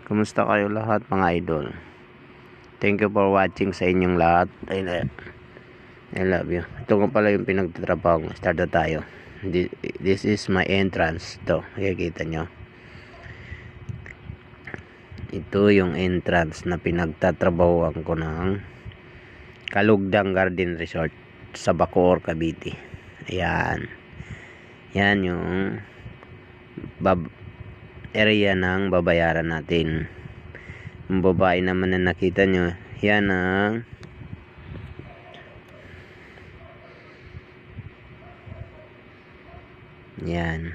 Kumusta kayo lahat mga idol? Thank you for watching sa inyong lahat. I love you. Ito nga pala yung pinagtatrabaho. Start na tayo. This is my entrance. Ito, makikita nyo. Ito yung entrance na pinagtatrabahoan ko ng Kalugdang Garden Resort sa Bacoor, Cavite. Ayan. Yan yung area ng babayaran natin. Yung babae naman na nakita nyo, yan ang yan.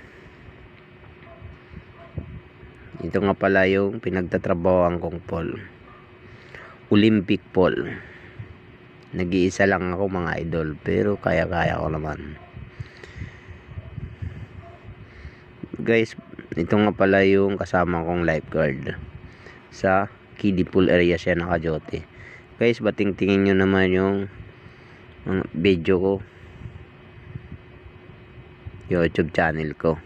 Ito nga pala yung pinagtatrabahoan kong pool, Olympic pool. Nag-iisa lang ako mga idol, pero kaya-kaya ko naman. Guys, ito nga pala yung kasama kong lifeguard. Sa kiddie pool area siya naka-jote. Guys, bating-tingin nyo naman yung video ko, YouTube channel ko.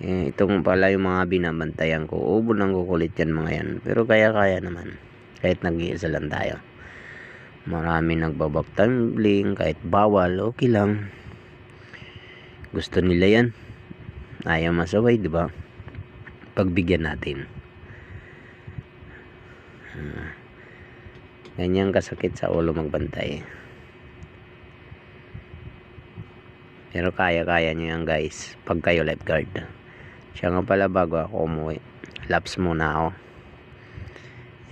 Ito nga pala yung mga binabantayan ko. Ubo ng kukulit yan mga yan, pero kaya-kaya naman. Kahit nag-iisa lang tayo. Marami nagbabak-tumbling, kahit bawal, okay lang. Gusto nila yan, ayaw masaway, di ba? Pagbigyan natin. Ganyan kasakit sa ulo magbantay. Pero kaya-kaya nyo yan guys, pag kayo lifeguard. Siya nga pala, bago ako umuwi, laps muna ako.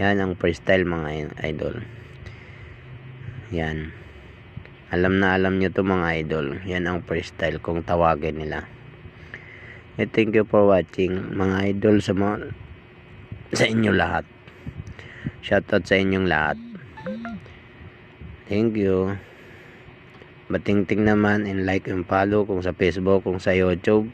Yan ang freestyle mga idol. Yan, alam na alam nyo to mga idol. Yan ang freestyle kung tawagin nila. Thank you for watching mga idol, sa inyo lahat. Shoutout sa inyong lahat. Thank you. Bating-ting naman and like and follow kung sa Facebook, kung sa YouTube.